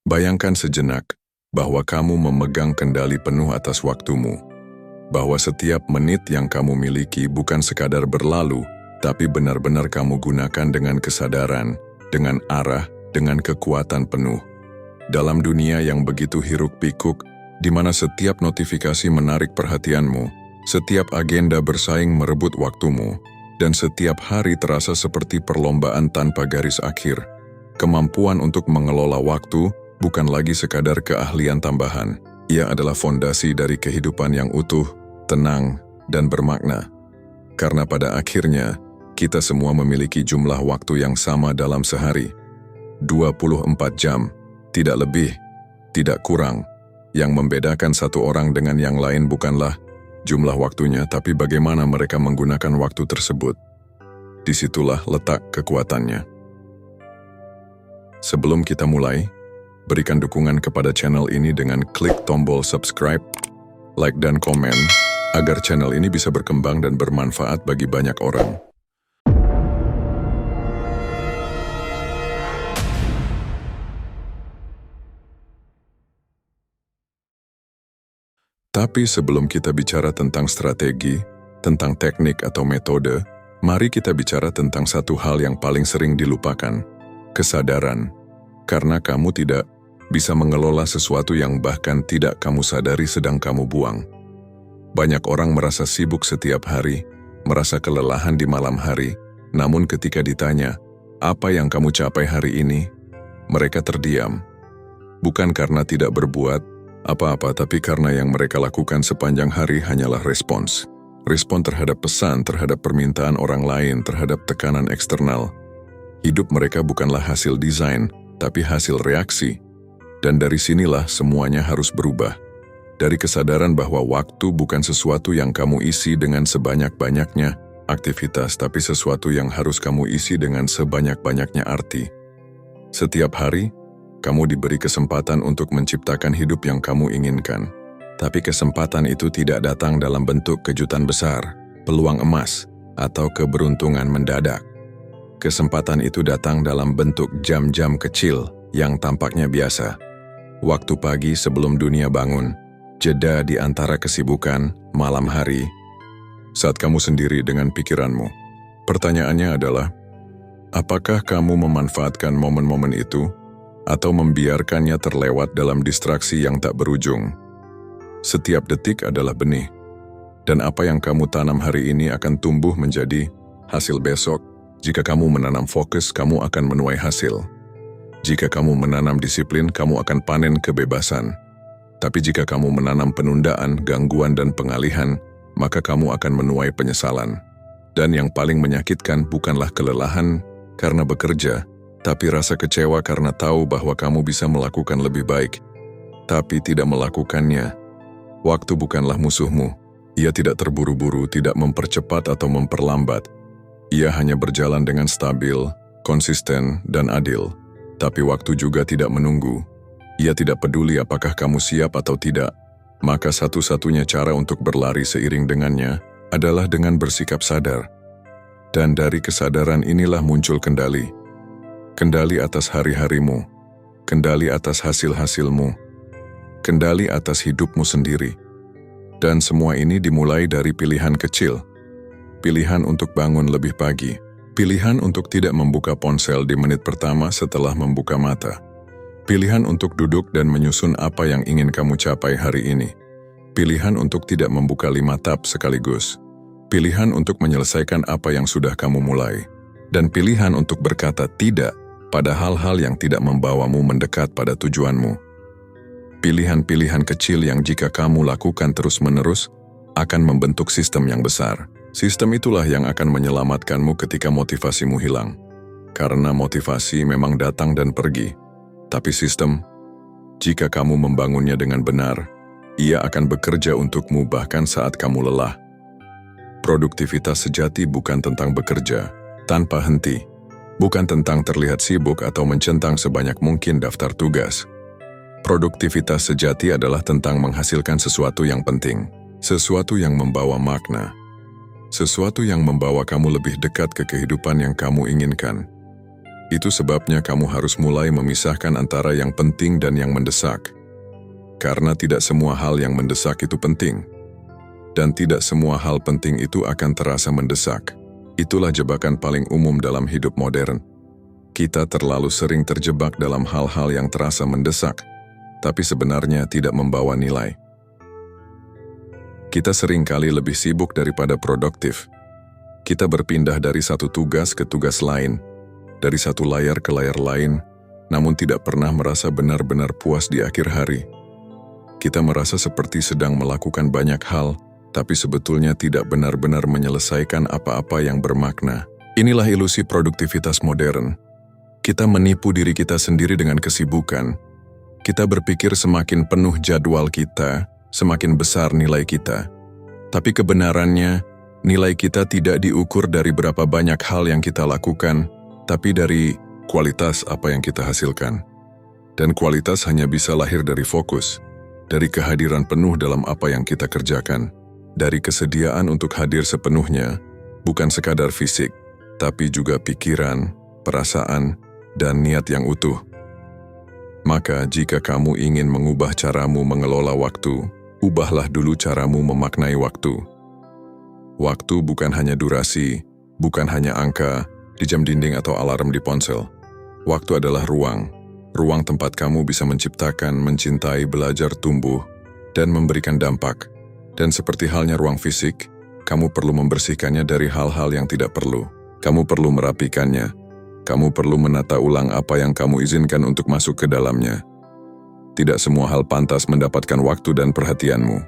Bayangkan sejenak bahwa kamu memegang kendali penuh atas waktumu, bahwa setiap menit yang kamu miliki bukan sekadar berlalu, tapi benar-benar kamu gunakan dengan kesadaran, dengan arah, dengan kekuatan penuh. Dalam dunia yang begitu hiruk-pikuk, di mana setiap notifikasi menarik perhatianmu, setiap agenda bersaing merebut waktumu, dan setiap hari terasa seperti perlombaan tanpa garis akhir, kemampuan untuk mengelola waktu bukan lagi sekadar keahlian tambahan. Ia adalah fondasi dari kehidupan yang utuh, tenang, dan bermakna. Karena pada akhirnya, kita semua memiliki jumlah waktu yang sama dalam sehari. 24 jam, tidak lebih, tidak kurang. Yang membedakan satu orang dengan yang lain bukanlah jumlah waktunya, tapi bagaimana mereka menggunakan waktu tersebut. Disitulah letak kekuatannya. Sebelum kita mulai, berikan dukungan kepada channel ini dengan klik tombol subscribe, like dan komen, agar channel ini bisa berkembang dan bermanfaat bagi banyak orang. Tapi sebelum kita bicara tentang strategi, tentang teknik atau metode, mari kita bicara tentang satu hal yang paling sering dilupakan, kesadaran. Karena kamu tidak bisa mengelola sesuatu yang bahkan tidak kamu sadari sedang kamu buang. Banyak orang merasa sibuk setiap hari, merasa kelelahan di malam hari, namun ketika ditanya, apa yang kamu capai hari ini? Mereka terdiam. Bukan karena tidak berbuat apa-apa, tapi karena yang mereka lakukan sepanjang hari hanyalah respons. Respon terhadap pesan, terhadap permintaan orang lain, terhadap tekanan eksternal. Hidup mereka bukanlah hasil desain, tapi hasil reaksi. Dan dari sinilah semuanya harus berubah. Dari kesadaran bahwa waktu bukan sesuatu yang kamu isi dengan sebanyak-banyaknya aktivitas, tapi sesuatu yang harus kamu isi dengan sebanyak-banyaknya arti. Setiap hari, kamu diberi kesempatan untuk menciptakan hidup yang kamu inginkan. Tapi kesempatan itu tidak datang dalam bentuk kejutan besar, peluang emas, atau keberuntungan mendadak. Kesempatan itu datang dalam bentuk jam-jam kecil yang tampaknya biasa. Waktu pagi sebelum dunia bangun, jeda di antara kesibukan, malam hari, saat kamu sendiri dengan pikiranmu. Pertanyaannya adalah, apakah kamu memanfaatkan momen-momen itu, atau membiarkannya terlewat dalam distraksi yang tak berujung? Setiap detik adalah benih, dan apa yang kamu tanam hari ini akan tumbuh menjadi hasil besok. Jika kamu menanam fokus, kamu akan menuai hasil. Jika kamu menanam disiplin, kamu akan panen kebebasan. Tapi jika kamu menanam penundaan, gangguan, dan pengalihan, maka kamu akan menuai penyesalan. Dan yang paling menyakitkan bukanlah kelelahan karena bekerja, tapi rasa kecewa karena tahu bahwa kamu bisa melakukan lebih baik, tapi tidak melakukannya. Waktu bukanlah musuhmu. Ia tidak terburu-buru, tidak mempercepat atau memperlambat. Ia hanya berjalan dengan stabil, konsisten, dan adil. Tapi waktu juga tidak menunggu. Ia tidak peduli apakah kamu siap atau tidak. Maka satu-satunya cara untuk berlari seiring dengannya adalah dengan bersikap sadar. Dan dari kesadaran inilah muncul kendali. Kendali atas hari-harimu. Kendali atas hasil-hasilmu. Kendali atas hidupmu sendiri. Dan semua ini dimulai dari pilihan kecil. Pilihan untuk bangun lebih pagi. Pilihan untuk tidak membuka ponsel di menit pertama setelah membuka mata. Pilihan untuk duduk dan menyusun apa yang ingin kamu capai hari ini. Pilihan untuk tidak membuka 5 tab sekaligus. Pilihan untuk menyelesaikan apa yang sudah kamu mulai. Dan pilihan untuk berkata tidak pada hal-hal yang tidak membawamu mendekat pada tujuanmu. Pilihan-pilihan kecil yang jika kamu lakukan terus-menerus akan membentuk sistem yang besar. Sistem itulah yang akan menyelamatkanmu ketika motivasimu hilang. Karena motivasi memang datang dan pergi. Tapi sistem, jika kamu membangunnya dengan benar, ia akan bekerja untukmu bahkan saat kamu lelah. Produktivitas sejati bukan tentang bekerja tanpa henti. Bukan tentang terlihat sibuk atau mencentang sebanyak mungkin daftar tugas. Produktivitas sejati adalah tentang menghasilkan sesuatu yang penting. Sesuatu yang membawa makna. Sesuatu yang membawa kamu lebih dekat ke kehidupan yang kamu inginkan. Itu sebabnya kamu harus mulai memisahkan antara yang penting dan yang mendesak. Karena tidak semua hal yang mendesak itu penting. Dan tidak semua hal penting itu akan terasa mendesak. Itulah jebakan paling umum dalam hidup modern. Kita terlalu sering terjebak dalam hal-hal yang terasa mendesak, tapi sebenarnya tidak membawa nilai. Kita seringkali lebih sibuk daripada produktif. Kita berpindah dari satu tugas ke tugas lain, dari satu layar ke layar lain, namun tidak pernah merasa benar-benar puas di akhir hari. Kita merasa seperti sedang melakukan banyak hal, tapi sebetulnya tidak benar-benar menyelesaikan apa-apa yang bermakna. Inilah ilusi produktivitas modern. Kita menipu diri kita sendiri dengan kesibukan. Kita berpikir semakin penuh jadwal kita, semakin besar nilai kita. Tapi kebenarannya, nilai kita tidak diukur dari berapa banyak hal yang kita lakukan, tapi dari kualitas apa yang kita hasilkan. Dan kualitas hanya bisa lahir dari fokus, dari kehadiran penuh dalam apa yang kita kerjakan, dari kesediaan untuk hadir sepenuhnya, bukan sekadar fisik, tapi juga pikiran, perasaan, dan niat yang utuh. Maka jika kamu ingin mengubah caramu mengelola waktu, ubahlah dulu caramu memaknai waktu. Waktu bukan hanya durasi, bukan hanya angka di jam dinding atau alarm di ponsel. Waktu adalah ruang tempat kamu bisa menciptakan, mencintai, belajar, tumbuh, dan memberikan dampak. Dan seperti halnya ruang fisik, kamu perlu membersihkannya dari hal-hal yang tidak perlu. Kamu perlu merapikannya. Kamu perlu menata ulang apa yang kamu izinkan untuk masuk ke dalamnya. Tidak semua hal pantas mendapatkan waktu dan perhatianmu.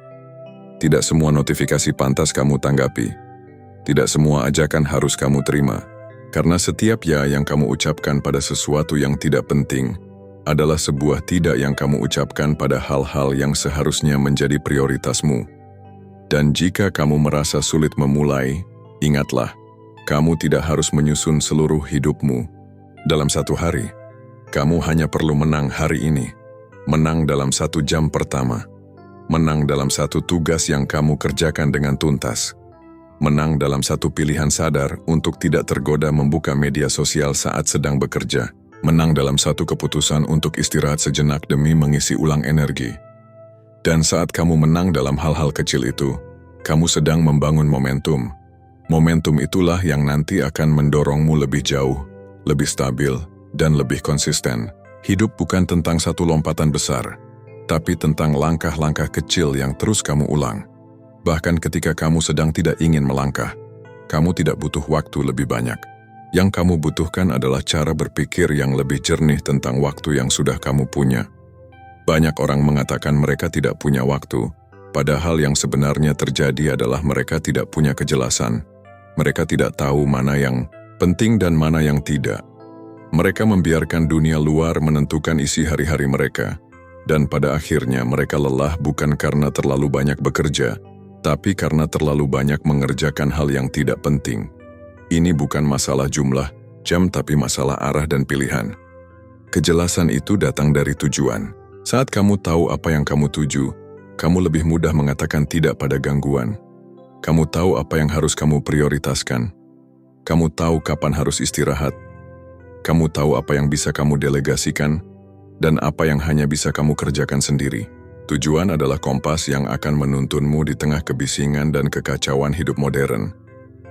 Tidak semua notifikasi pantas kamu tanggapi. Tidak semua ajakan harus kamu terima. Karena setiap ya yang kamu ucapkan pada sesuatu yang tidak penting adalah sebuah tidak yang kamu ucapkan pada hal-hal yang seharusnya menjadi prioritasmu. Dan jika kamu merasa sulit memulai, ingatlah, kamu tidak harus menyusun seluruh hidupmu dalam satu hari. Kamu hanya perlu menang hari ini. Menang dalam 1 jam pertama. Menang dalam satu tugas yang kamu kerjakan dengan tuntas. Menang dalam satu pilihan sadar untuk tidak tergoda membuka media sosial saat sedang bekerja. Menang dalam satu keputusan untuk istirahat sejenak demi mengisi ulang energi. Dan saat kamu menang dalam hal-hal kecil itu, kamu sedang membangun momentum. Momentum itulah yang nanti akan mendorongmu lebih jauh, lebih stabil, dan lebih konsisten. Hidup bukan tentang satu lompatan besar, tapi tentang langkah-langkah kecil yang terus kamu ulang. Bahkan ketika kamu sedang tidak ingin melangkah, kamu tidak butuh waktu lebih banyak. Yang kamu butuhkan adalah cara berpikir yang lebih jernih tentang waktu yang sudah kamu punya. Banyak orang mengatakan mereka tidak punya waktu, padahal yang sebenarnya terjadi adalah mereka tidak punya kejelasan. Mereka tidak tahu mana yang penting dan mana yang tidak. Mereka membiarkan dunia luar menentukan isi hari-hari mereka. Dan pada akhirnya mereka lelah bukan karena terlalu banyak bekerja, tapi karena terlalu banyak mengerjakan hal yang tidak penting. Ini bukan masalah jumlah jam tapi masalah arah dan pilihan. Kejelasan itu datang dari tujuan. Saat kamu tahu apa yang kamu tuju, kamu lebih mudah mengatakan tidak pada gangguan. Kamu tahu apa yang harus kamu prioritaskan. Kamu tahu kapan harus istirahat. Kamu tahu apa yang bisa kamu delegasikan dan apa yang hanya bisa kamu kerjakan sendiri. Tujuan adalah kompas yang akan menuntunmu di tengah kebisingan dan kekacauan hidup modern.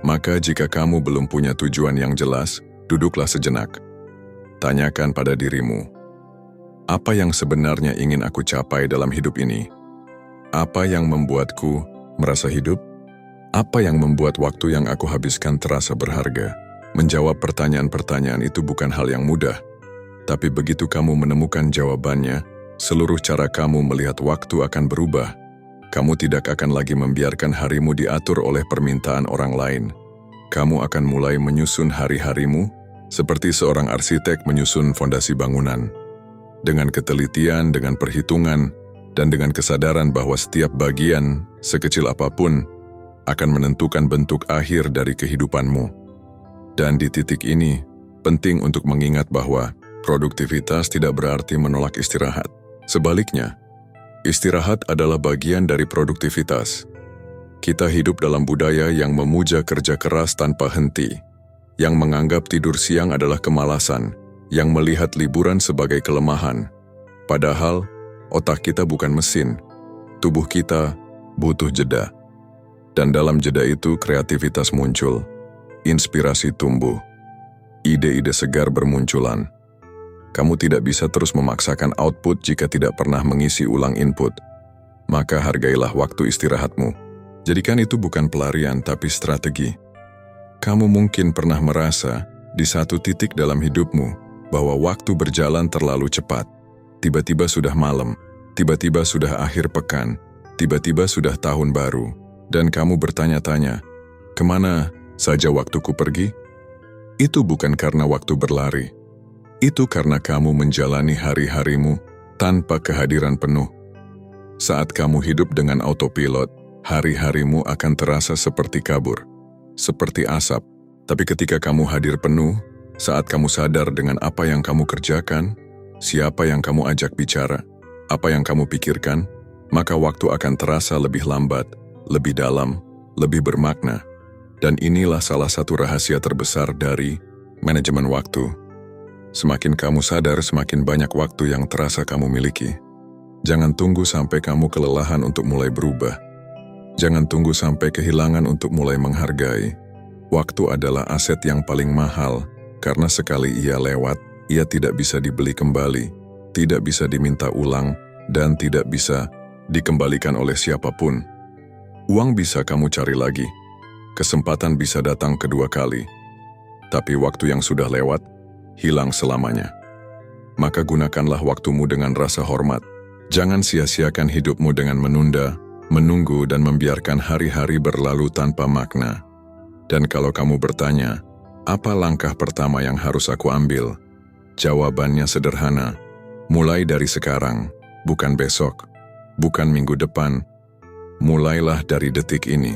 Maka jika kamu belum punya tujuan yang jelas, duduklah sejenak. Tanyakan pada dirimu, apa yang sebenarnya ingin aku capai dalam hidup ini? Apa yang membuatku merasa hidup? Apa yang membuat waktu yang aku habiskan terasa berharga? Menjawab pertanyaan-pertanyaan itu bukan hal yang mudah. Tapi begitu kamu menemukan jawabannya, seluruh cara kamu melihat waktu akan berubah. Kamu tidak akan lagi membiarkan harimu diatur oleh permintaan orang lain. Kamu akan mulai menyusun hari-harimu seperti seorang arsitek menyusun fondasi bangunan. Dengan ketelitian, dengan perhitungan, dan dengan kesadaran bahwa setiap bagian, sekecil apapun, akan menentukan bentuk akhir dari kehidupanmu. Dan di titik ini, penting untuk mengingat bahwa produktivitas tidak berarti menolak istirahat. Sebaliknya, istirahat adalah bagian dari produktivitas. Kita hidup dalam budaya yang memuja kerja keras tanpa henti, yang menganggap tidur siang adalah kemalasan, yang melihat liburan sebagai kelemahan. Padahal, otak kita bukan mesin. Tubuh kita butuh jeda. Dan dalam jeda itu kreativitas muncul, inspirasi tumbuh, ide-ide segar bermunculan. Kamu tidak bisa terus memaksakan output jika tidak pernah mengisi ulang input. Maka hargailah waktu istirahatmu. Jadikan itu bukan pelarian tapi strategi. Kamu mungkin pernah merasa di satu titik dalam hidupmu bahwa waktu berjalan terlalu cepat. Tiba-tiba sudah malam, tiba-tiba sudah akhir pekan, tiba-tiba sudah tahun baru. Dan kamu bertanya-tanya, kemana saja waktuku pergi? Itu bukan karena waktu berlari. Itu karena kamu menjalani hari-harimu tanpa kehadiran penuh. Saat kamu hidup dengan autopilot, hari-harimu akan terasa seperti kabur, seperti asap. Tapi ketika kamu hadir penuh, saat kamu sadar dengan apa yang kamu kerjakan, siapa yang kamu ajak bicara, apa yang kamu pikirkan, maka waktu akan terasa lebih lambat, lebih dalam, lebih bermakna. Dan inilah salah satu rahasia terbesar dari manajemen waktu. Semakin kamu sadar, semakin banyak waktu yang terasa kamu miliki. Jangan tunggu sampai kamu kelelahan untuk mulai berubah. Jangan tunggu sampai kehilangan untuk mulai menghargai. Waktu adalah aset yang paling mahal, karena sekali ia lewat, ia tidak bisa dibeli kembali, tidak bisa diminta ulang, dan tidak bisa dikembalikan oleh siapapun. Uang bisa kamu cari lagi, kesempatan bisa datang kedua kali, tapi waktu yang sudah lewat, hilang selamanya. Maka gunakanlah waktumu dengan rasa hormat. Jangan sia-siakan hidupmu dengan menunda, menunggu dan membiarkan hari-hari berlalu tanpa makna. Dan kalau kamu bertanya, apa langkah pertama yang harus aku ambil? Jawabannya sederhana, mulai dari sekarang, bukan besok, bukan minggu depan. Mulailah dari detik ini.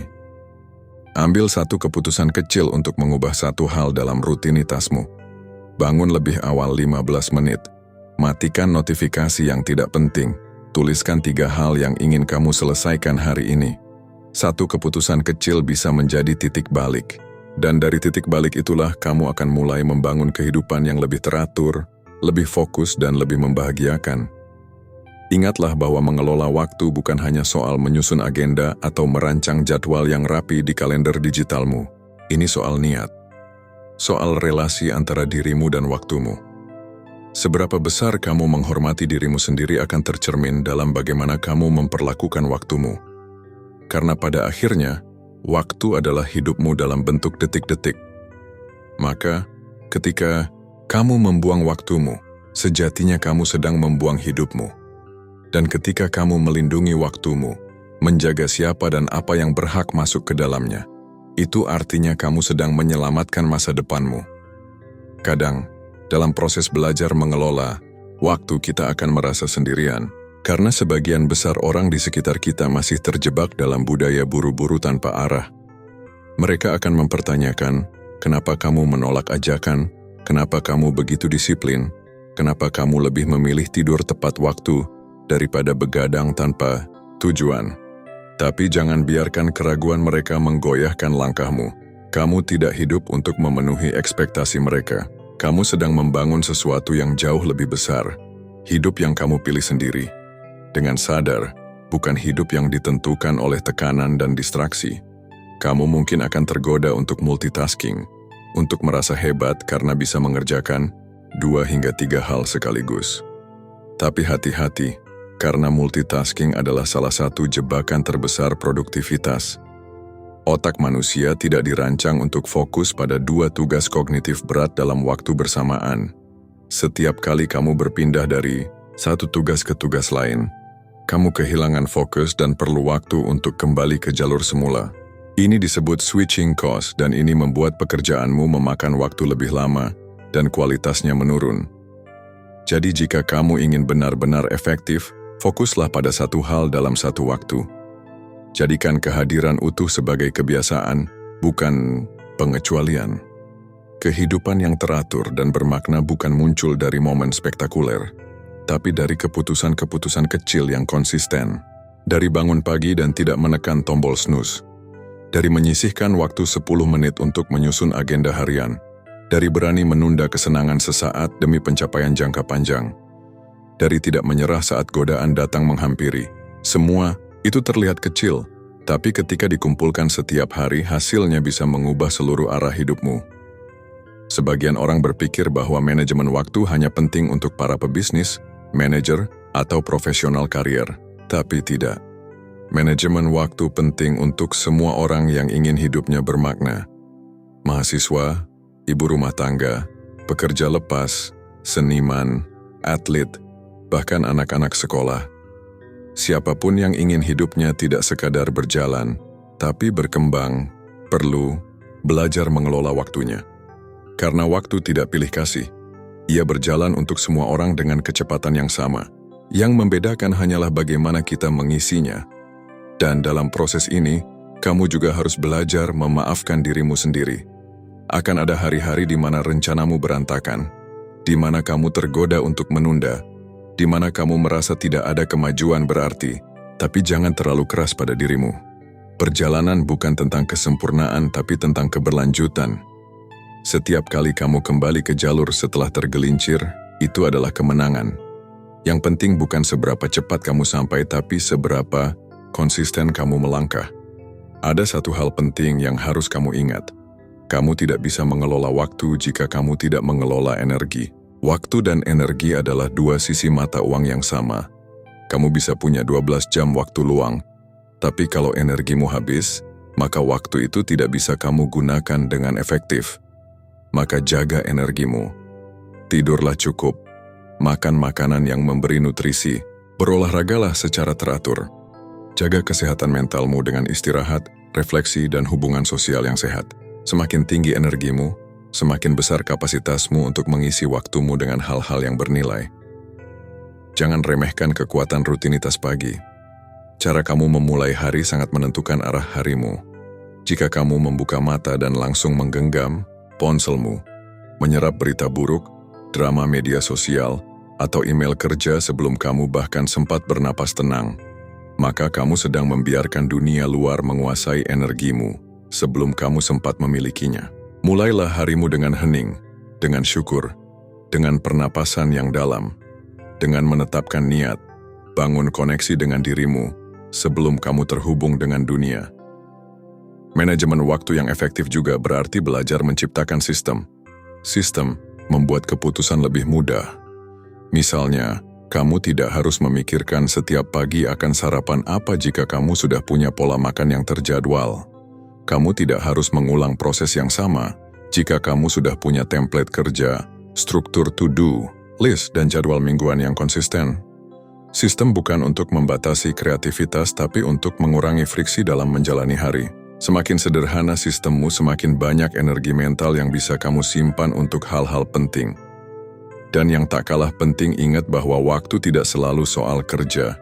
Ambil satu keputusan kecil untuk mengubah satu hal dalam rutinitasmu. Bangun lebih awal 15 menit. Matikan notifikasi yang tidak penting. Tuliskan 3 hal yang ingin kamu selesaikan hari ini. Satu keputusan kecil bisa menjadi titik balik. Dan dari titik balik itulah kamu akan mulai membangun kehidupan yang lebih teratur, lebih fokus dan lebih membahagiakan. Ingatlah bahwa mengelola waktu bukan hanya soal menyusun agenda atau merancang jadwal yang rapi di kalender digitalmu. Ini soal niat. Soal relasi antara dirimu dan waktumu. Seberapa besar kamu menghormati dirimu sendiri akan tercermin dalam bagaimana kamu memperlakukan waktumu. Karena pada akhirnya, waktu adalah hidupmu dalam bentuk detik-detik. Maka, ketika kamu membuang waktumu, sejatinya kamu sedang membuang hidupmu. Dan ketika kamu melindungi waktumu, menjaga siapa dan apa yang berhak masuk ke dalamnya, itu artinya kamu sedang menyelamatkan masa depanmu. Kadang, dalam proses belajar mengelola, waktu kita akan merasa sendirian, karena sebagian besar orang di sekitar kita masih terjebak dalam budaya buru-buru tanpa arah. Mereka akan mempertanyakan, kenapa kamu menolak ajakan, kenapa kamu begitu disiplin, kenapa kamu lebih memilih tidur tepat waktu, daripada begadang tanpa tujuan. Tapi jangan biarkan keraguan mereka menggoyahkan langkahmu. Kamu tidak hidup untuk memenuhi ekspektasi mereka. Kamu sedang membangun sesuatu yang jauh lebih besar. Hidup yang kamu pilih sendiri. Dengan sadar, bukan hidup yang ditentukan oleh tekanan dan distraksi. Kamu mungkin akan tergoda untuk multitasking, untuk merasa hebat karena bisa mengerjakan 2 hingga 3 hal sekaligus. Tapi hati-hati, karena multitasking adalah salah satu jebakan terbesar produktivitas. Otak manusia tidak dirancang untuk fokus pada 2 tugas kognitif berat dalam waktu bersamaan. Setiap kali kamu berpindah dari satu tugas ke tugas lain, kamu kehilangan fokus dan perlu waktu untuk kembali ke jalur semula. Ini disebut switching cost dan ini membuat pekerjaanmu memakan waktu lebih lama dan kualitasnya menurun. Jadi jika kamu ingin benar-benar efektif, fokuslah pada satu hal dalam satu waktu. Jadikan kehadiran utuh sebagai kebiasaan, bukan pengecualian. Kehidupan yang teratur dan bermakna bukan muncul dari momen spektakuler, tapi dari keputusan-keputusan kecil yang konsisten. Dari bangun pagi dan tidak menekan tombol snooze. Dari menyisihkan waktu 10 menit untuk menyusun agenda harian. Dari berani menunda kesenangan sesaat demi pencapaian jangka panjang. Dari tidak menyerah saat godaan datang menghampiri. Semua itu terlihat kecil, tapi ketika dikumpulkan setiap hari hasilnya bisa mengubah seluruh arah hidupmu. Sebagian orang berpikir bahwa manajemen waktu hanya penting untuk para pebisnis, manajer, atau profesional karier. Tapi tidak. Manajemen waktu penting untuk semua orang yang ingin hidupnya bermakna. Mahasiswa, ibu rumah tangga, pekerja lepas, seniman, atlet, bahkan anak-anak sekolah. Siapapun yang ingin hidupnya tidak sekadar berjalan, tapi berkembang, perlu belajar mengelola waktunya. Karena waktu tidak pilih kasih, ia berjalan untuk semua orang dengan kecepatan yang sama. Yang membedakan hanyalah bagaimana kita mengisinya. Dan dalam proses ini, kamu juga harus belajar memaafkan dirimu sendiri. Akan ada hari-hari di mana rencanamu berantakan, di mana kamu tergoda untuk menunda, di mana kamu merasa tidak ada kemajuan berarti, tapi jangan terlalu keras pada dirimu. Perjalanan bukan tentang kesempurnaan, tapi tentang keberlanjutan. Setiap kali kamu kembali ke jalur setelah tergelincir, itu adalah kemenangan. Yang penting bukan seberapa cepat kamu sampai, tapi seberapa konsisten kamu melangkah. Ada satu hal penting yang harus kamu ingat. Kamu tidak bisa mengelola waktu jika kamu tidak mengelola energi. Waktu dan energi adalah dua sisi mata uang yang sama. Kamu bisa punya 12 jam waktu luang, tapi kalau energimu habis, maka waktu itu tidak bisa kamu gunakan dengan efektif. Maka jaga energimu. Tidurlah cukup. Makan makanan yang memberi nutrisi. Berolahragalah secara teratur. Jaga kesehatan mentalmu dengan istirahat, refleksi, dan hubungan sosial yang sehat. Semakin tinggi energimu, semakin besar kapasitasmu untuk mengisi waktumu dengan hal-hal yang bernilai. Jangan remehkan kekuatan rutinitas pagi. Cara kamu memulai hari sangat menentukan arah harimu. Jika kamu membuka mata dan langsung menggenggam ponselmu, menyerap berita buruk, drama media sosial, atau email kerja sebelum kamu bahkan sempat bernapas tenang, maka kamu sedang membiarkan dunia luar menguasai energimu sebelum kamu sempat memilikinya. Mulailah harimu dengan hening, dengan syukur, dengan pernapasan yang dalam, dengan menetapkan niat, bangun koneksi dengan dirimu sebelum kamu terhubung dengan dunia. Manajemen waktu yang efektif juga berarti belajar menciptakan sistem. Sistem membuat keputusan lebih mudah. Misalnya, kamu tidak harus memikirkan setiap pagi akan sarapan apa jika kamu sudah punya pola makan yang terjadwal. Kamu tidak harus mengulang proses yang sama jika kamu sudah punya template kerja, struktur to-do, list, dan jadwal mingguan yang konsisten. Sistem bukan untuk membatasi kreativitas tapi untuk mengurangi friksi dalam menjalani hari. Semakin sederhana sistemmu, semakin banyak energi mental yang bisa kamu simpan untuk hal-hal penting. Dan yang tak kalah penting, ingat bahwa waktu tidak selalu soal kerja.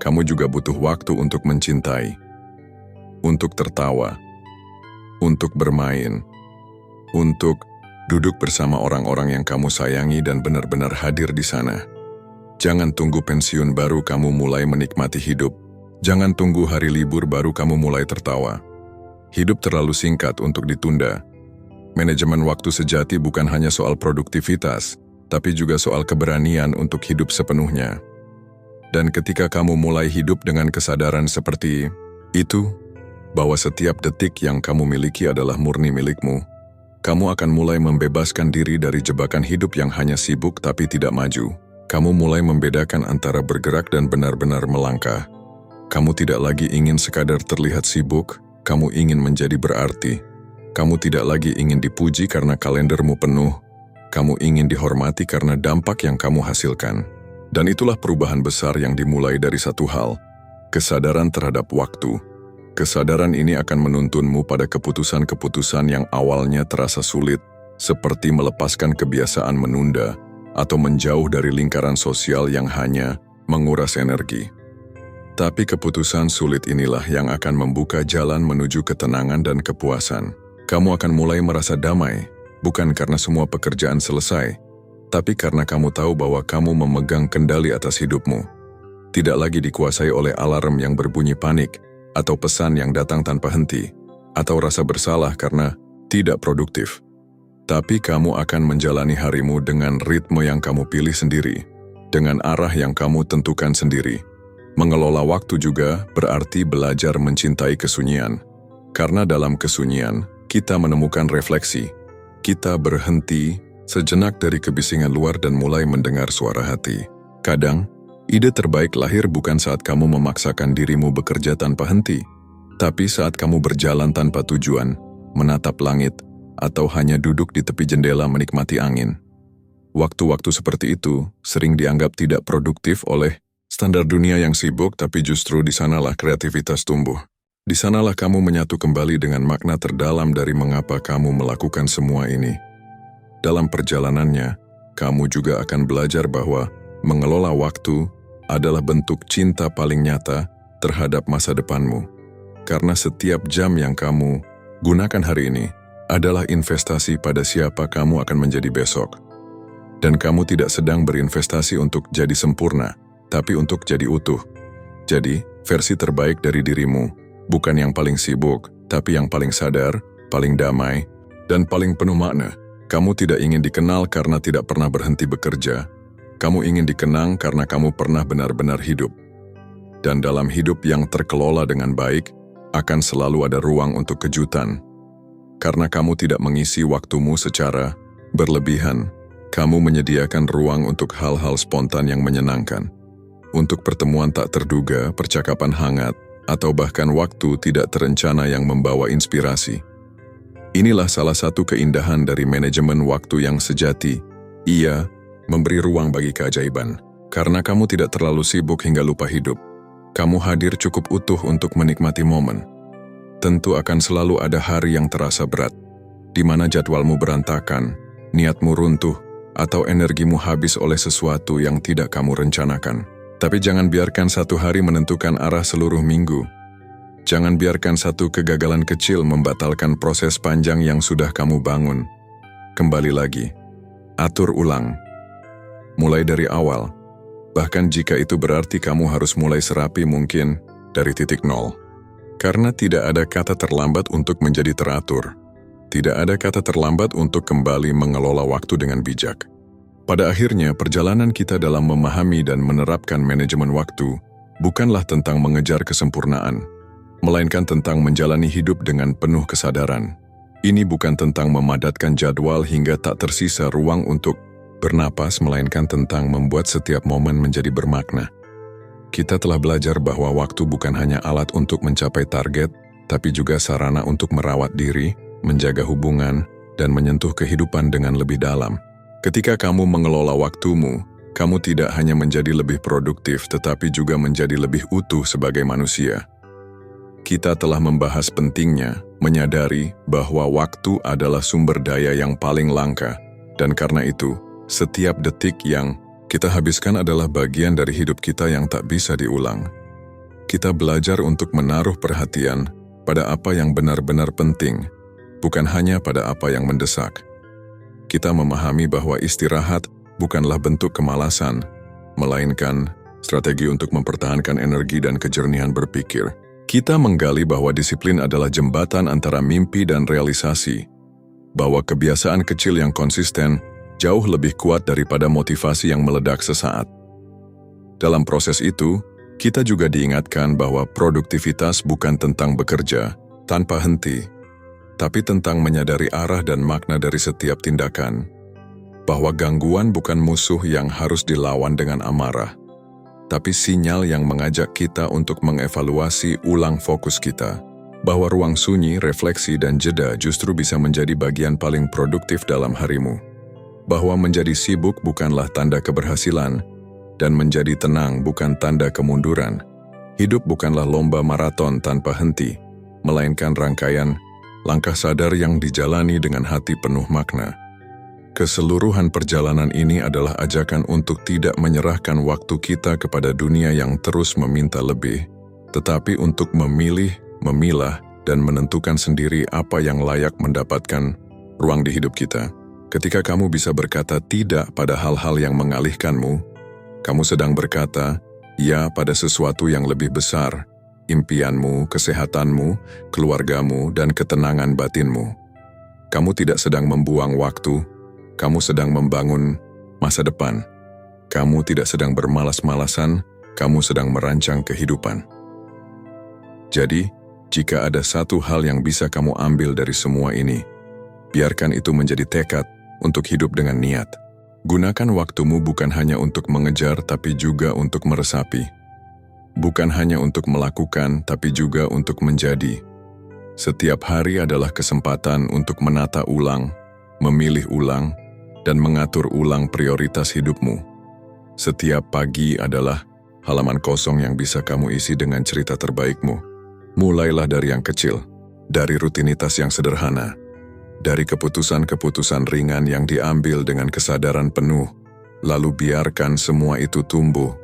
Kamu juga butuh waktu untuk mencintai, untuk tertawa, untuk bermain, untuk duduk bersama orang-orang yang kamu sayangi dan benar-benar hadir di sana. Jangan tunggu pensiun baru kamu mulai menikmati hidup. Jangan tunggu hari libur baru kamu mulai tertawa. Hidup terlalu singkat untuk ditunda. Manajemen waktu sejati bukan hanya soal produktivitas, tapi juga soal keberanian untuk hidup sepenuhnya. Dan ketika kamu mulai hidup dengan kesadaran seperti itu, bahwa setiap detik yang kamu miliki adalah murni milikmu, kamu akan mulai membebaskan diri dari jebakan hidup yang hanya sibuk tapi tidak maju. Kamu mulai membedakan antara bergerak dan benar-benar melangkah. Kamu tidak lagi ingin sekadar terlihat sibuk, kamu ingin menjadi berarti. Kamu tidak lagi ingin dipuji karena kalendermu penuh. Kamu ingin dihormati karena dampak yang kamu hasilkan. Dan itulah perubahan besar yang dimulai dari satu hal, kesadaran terhadap waktu. Kesadaran ini akan menuntunmu pada keputusan-keputusan yang awalnya terasa sulit, seperti melepaskan kebiasaan menunda atau menjauh dari lingkaran sosial yang hanya menguras energi. Tapi keputusan sulit inilah yang akan membuka jalan menuju ketenangan dan kepuasan. Kamu akan mulai merasa damai, bukan karena semua pekerjaan selesai, tapi karena kamu tahu bahwa kamu memegang kendali atas hidupmu. Tidak lagi dikuasai oleh alarm yang berbunyi panik, atau pesan yang datang tanpa henti, atau rasa bersalah karena tidak produktif. Tapi kamu akan menjalani harimu dengan ritme yang kamu pilih sendiri, dengan arah yang kamu tentukan sendiri. Mengelola waktu juga berarti belajar mencintai kesunyian. Karena dalam kesunyian, kita menemukan refleksi. Kita berhenti sejenak dari kebisingan luar dan mulai mendengar suara hati. Kadang, ide terbaik lahir bukan saat kamu memaksakan dirimu bekerja tanpa henti, tapi saat kamu berjalan tanpa tujuan, menatap langit, atau hanya duduk di tepi jendela menikmati angin. Waktu-waktu seperti itu sering dianggap tidak produktif oleh standar dunia yang sibuk, tapi justru di sanalah kreativitas tumbuh. Di sanalah kamu menyatu kembali dengan makna terdalam dari mengapa kamu melakukan semua ini. Dalam perjalanannya, kamu juga akan belajar bahwa mengelola waktu adalah bentuk cinta paling nyata terhadap masa depanmu. Karena setiap jam yang kamu gunakan hari ini adalah investasi pada siapa kamu akan menjadi besok. Dan kamu tidak sedang berinvestasi untuk jadi sempurna, tapi untuk jadi utuh. Jadi, versi terbaik dari dirimu, bukan yang paling sibuk, tapi yang paling sadar, paling damai, dan paling penuh makna. Kamu tidak ingin dikenal karena tidak pernah berhenti bekerja. Kamu ingin dikenang karena kamu pernah benar-benar hidup. Dan dalam hidup yang terkelola dengan baik, akan selalu ada ruang untuk kejutan. Karena kamu tidak mengisi waktumu secara berlebihan, kamu menyediakan ruang untuk hal-hal spontan yang menyenangkan. Untuk pertemuan tak terduga, percakapan hangat, atau bahkan waktu tidak terencana yang membawa inspirasi. Inilah salah satu keindahan dari manajemen waktu yang sejati. Ia memberi ruang bagi keajaiban. Karena kamu tidak terlalu sibuk hingga lupa hidup. Kamu hadir cukup utuh untuk menikmati momen. Tentu akan selalu ada hari yang terasa berat, di mana jadwalmu berantakan, niatmu runtuh, atau energimu habis oleh sesuatu yang tidak kamu rencanakan. Tapi jangan biarkan satu hari menentukan arah seluruh minggu. Jangan biarkan satu kegagalan kecil membatalkan proses panjang yang sudah kamu bangun. Kembali lagi, atur ulang. Mulai dari awal, bahkan jika itu berarti kamu harus mulai serapi mungkin dari titik nol. Karena tidak ada kata terlambat untuk menjadi teratur. Tidak ada kata terlambat untuk kembali mengelola waktu dengan bijak. Pada akhirnya, perjalanan kita dalam memahami dan menerapkan manajemen waktu bukanlah tentang mengejar kesempurnaan, melainkan tentang menjalani hidup dengan penuh kesadaran. Ini bukan tentang memadatkan jadwal hingga tak tersisa ruang untuk bernapas, melainkan tentang membuat setiap momen menjadi bermakna. Kita telah belajar bahwa waktu bukan hanya alat untuk mencapai target, tapi juga sarana untuk merawat diri, menjaga hubungan, dan menyentuh kehidupan dengan lebih dalam. Ketika kamu mengelola waktumu, kamu tidak hanya menjadi lebih produktif, tetapi juga menjadi lebih utuh sebagai manusia. Kita telah membahas pentingnya menyadari bahwa waktu adalah sumber daya yang paling langka, dan karena itu, setiap detik yang kita habiskan adalah bagian dari hidup kita yang tak bisa diulang. Kita belajar untuk menaruh perhatian pada apa yang benar-benar penting, bukan hanya pada apa yang mendesak. Kita memahami bahwa istirahat bukanlah bentuk kemalasan, melainkan strategi untuk mempertahankan energi dan kejernihan berpikir. Kita menggali bahwa disiplin adalah jembatan antara mimpi dan realisasi, bahwa kebiasaan kecil yang konsisten jauh lebih kuat daripada motivasi yang meledak sesaat. Dalam proses itu, kita juga diingatkan bahwa produktivitas bukan tentang bekerja tanpa henti, tapi tentang menyadari arah dan makna dari setiap tindakan. Bahwa gangguan bukan musuh yang harus dilawan dengan amarah, tapi sinyal yang mengajak kita untuk mengevaluasi ulang fokus kita. Bahwa ruang sunyi, refleksi, dan jeda justru bisa menjadi bagian paling produktif dalam harimu. Bahwa menjadi sibuk bukanlah tanda keberhasilan, dan menjadi tenang bukan tanda kemunduran. Hidup bukanlah lomba maraton tanpa henti, melainkan rangkaian langkah sadar yang dijalani dengan hati penuh makna. Keseluruhan perjalanan ini adalah ajakan untuk tidak menyerahkan waktu kita kepada dunia yang terus meminta lebih, tetapi untuk memilih, memilah, dan menentukan sendiri apa yang layak mendapatkan ruang di hidup kita. Ketika kamu bisa berkata tidak pada hal-hal yang mengalihkanmu, kamu sedang berkata ya pada sesuatu yang lebih besar, impianmu, kesehatanmu, keluargamu, dan ketenangan batinmu. Kamu tidak sedang membuang waktu, kamu sedang membangun masa depan. Kamu tidak sedang bermalas-malasan, kamu sedang merancang kehidupan. Jadi, jika ada satu hal yang bisa kamu ambil dari semua ini, biarkan itu menjadi tekad untuk hidup dengan niat. Gunakan waktumu bukan hanya untuk mengejar tapi juga untuk meresapi. Bukan hanya untuk melakukan tapi juga untuk menjadi. Setiap hari adalah kesempatan untuk menata ulang, memilih ulang, dan mengatur ulang prioritas hidupmu. Setiap pagi adalah halaman kosong yang bisa kamu isi dengan cerita terbaikmu. Mulailah dari yang kecil, dari rutinitas yang sederhana, dari keputusan-keputusan ringan yang diambil dengan kesadaran penuh, lalu biarkan semua itu tumbuh.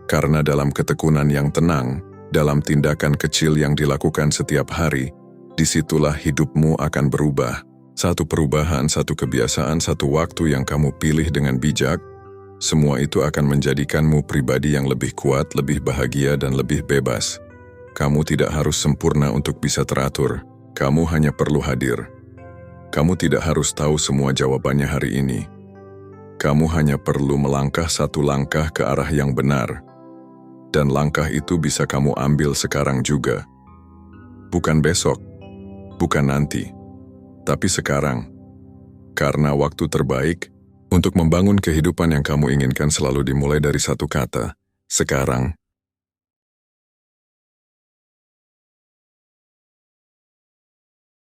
Karena dalam ketekunan yang tenang, dalam tindakan kecil yang dilakukan setiap hari, disitulah hidupmu akan berubah. Satu perubahan, satu kebiasaan, satu waktu yang kamu pilih dengan bijak, semua itu akan menjadikanmu pribadi yang lebih kuat, lebih bahagia, dan lebih bebas. Kamu tidak harus sempurna untuk bisa teratur, kamu hanya perlu hadir. Kamu tidak harus tahu semua jawabannya hari ini. Kamu hanya perlu melangkah satu langkah ke arah yang benar. Dan langkah itu bisa kamu ambil sekarang juga. Bukan besok, bukan nanti. Tapi sekarang, karena waktu terbaik untuk membangun kehidupan yang kamu inginkan selalu dimulai dari satu kata, sekarang.